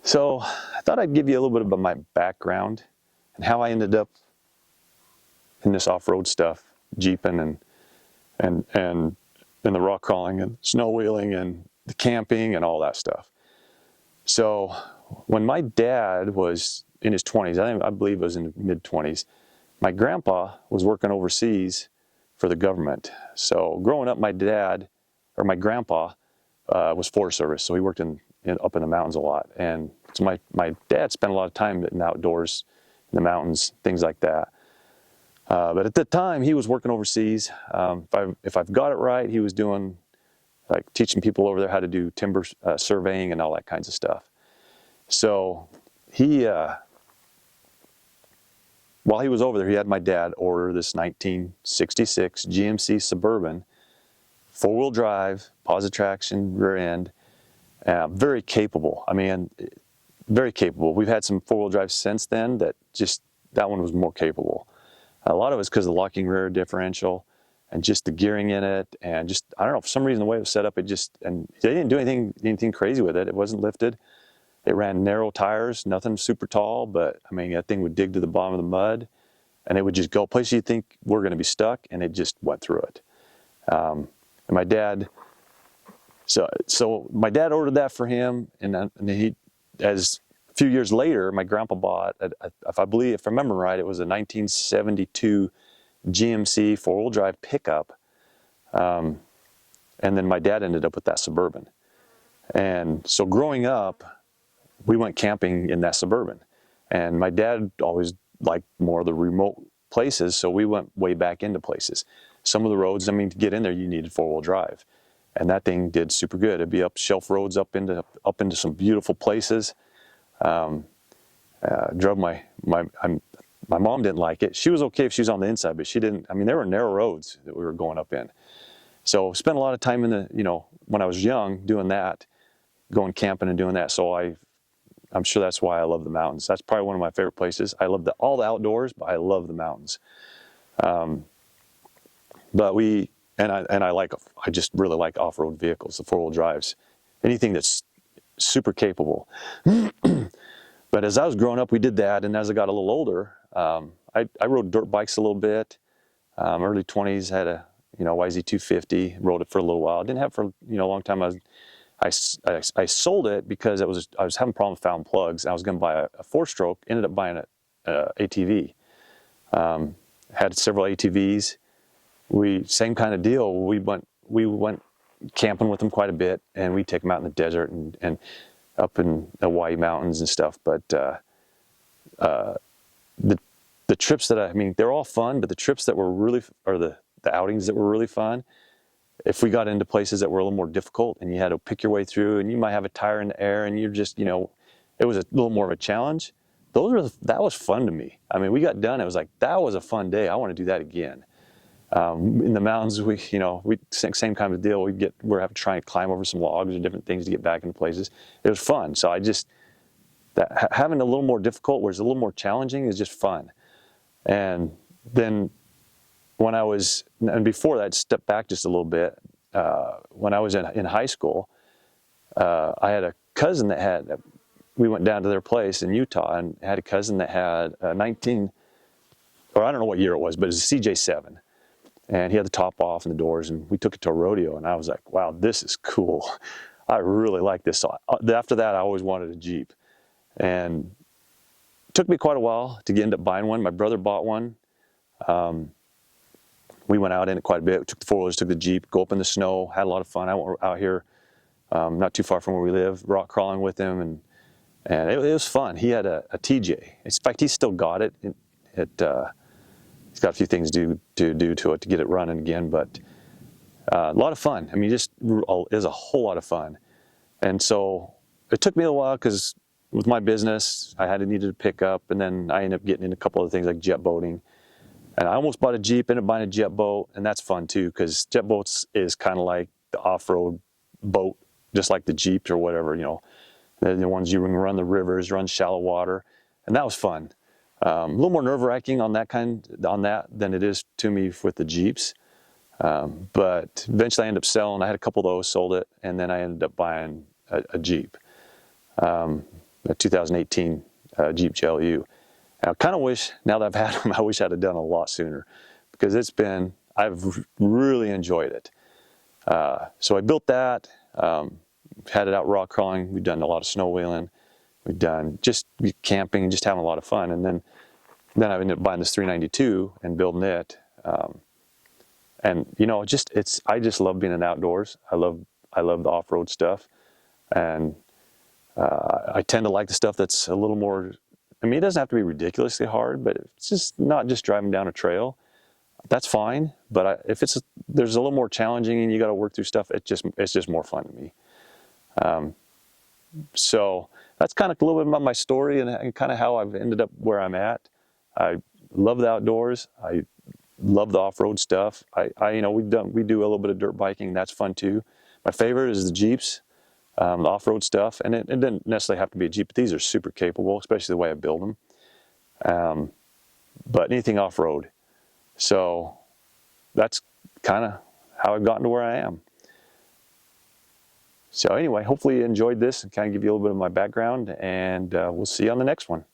So I thought I'd give you a little bit about my background and how I ended up in this off-road stuff, jeeping and the rock crawling and snow wheeling and the camping and all that stuff. So when my dad was in his 20s, I believe it was in the mid-20s, my grandpa was working overseas for the government. So growing up, my grandpa was Forest Service, so he worked up in the mountains a lot. And so my dad spent a lot of time in the outdoors, in the mountains, things like that. But at the time, he was working overseas. If I've got it right, he was doing, like, teaching people over there how to do timber surveying and all that kinds of stuff. So while he was over there, he had my dad order this 1966 GMC Suburban, four-wheel drive, positive traction, rear end, very capable. I mean, very capable. We've had some four-wheel drives since then that one was more capable. A lot of it's because of the locking rear differential and just the gearing in it, and just, I don't know, for some reason the way it was set up, and they didn't do anything crazy with it. It wasn't lifted. It ran narrow tires, nothing super tall, but I mean, that thing would dig to the bottom of the mud and it would just go places you think we're going to be stuck, and it just went through it. And my dad, so my dad ordered that for him, and as a few years later, my grandpa bought, if I remember right, it was a 1972 GMC four-wheel drive pickup, and then my dad ended up with that Suburban. And so growing up, we went camping in that Suburban, and my dad always liked more of the remote places, so we went way back into places. Some of the roads, I mean, to get in there, you needed four-wheel drive, and that thing did super good. It'd be up shelf roads, up into some beautiful places. Drove my mom didn't like it. She was okay if she was on the inside, but she didn't. I mean, there were narrow roads that we were going up in. So spent a lot of time when I was young doing that, going camping and doing that. So I'm sure that's why I love the mountains. That's probably one of my favorite places. I love all the outdoors, but I love the mountains. But I just really like off-road vehicles, the four-wheel drives, anything that's super capable. But as I was growing up, we did that, and as I got a little older, I rode dirt bikes a little bit. Early 20s, had a YZ250, rode it for a little while. Didn't have it for a long time. I sold it because I was having a problem with found plugs. I was going to buy a four-stroke. Ended up buying a ATV. Had several ATVs. Same kind of deal. We went camping with them quite a bit, and we take them out in the desert and up in the Hawaii mountains and stuff. But the trips they're all fun, but the trips that were really, or the outings that were really fun, if we got into places that were a little more difficult and you had to pick your way through, and you might have a tire in the air and you're just, it was a little more of a challenge. That was fun to me. I mean, we got done. It was like, that was a fun day. I want to do that again. In the mountains, we same kind of deal. We're having to try and climb over some logs or different things to get back into places. It was fun. So having a little more difficult, where it's a little more challenging, is just fun. And then before that, step back just a little bit. When I was in high school, I had a cousin we went down to their place in Utah, and had a cousin that had a I don't know what year it was, but it was a CJ7. And he had the top off and the doors, and we took it to a rodeo, and I was like, wow, this is cool. I really like this. So after that, I always wanted a Jeep. And it took me quite a while to end up buying one. My brother bought one. We went out in it quite a bit. We took the four-wheelers, took the Jeep, go up in the snow, had a lot of fun. I went out here, not too far from where we live, rock crawling with him, and it was fun. He had a TJ. In fact, he's still got it. He's got a few things to do to it to get it running again, but a lot of fun. I mean, it is a whole lot of fun. And so it took me a while, because with my business, I needed to pick up, and then I ended up getting into a couple of things like jet boating. And I almost bought a Jeep, ended up buying a jet boat, and that's fun too, because jet boats is kind of like the off-road boat, just like the Jeeps or whatever, They're the ones you can run the rivers, run shallow water, and that was fun. A little more nerve-wracking on that than it is to me with the Jeeps. But eventually I ended up selling. I had a couple of those, sold it, and then I ended up buying a Jeep. a 2018 Jeep GLU. And I kind of wish, now that I've had them, I wish I'd have done a lot sooner, because I've really enjoyed it. So I built that, had it out rock crawling. We've done a lot of snow wheeling. We've done just camping, just having a lot of fun. And then I ended up buying this 392 and building it. And you know, I just love being in outdoors. I love the off-road stuff, and I tend to like the stuff that's a little more. I mean, it doesn't have to be ridiculously hard, but it's just not just driving down a trail. That's fine. But if there's a little more challenging and you got to work through stuff, it's just more fun to me. So that's kind of a little bit about my story and kind of how I've ended up where I'm at. I love the outdoors. I love the off-road stuff. You know, we do a little bit of dirt biking. That's fun too. My favorite is the Jeeps, the off-road stuff, and it didn't necessarily have to be a Jeep, but these are super capable, especially the way I build them. But anything off-road. So that's kind of how I've gotten to where I am. So anyway, hopefully you enjoyed this and kind of give you a little bit of my background, and we'll see you on the next one.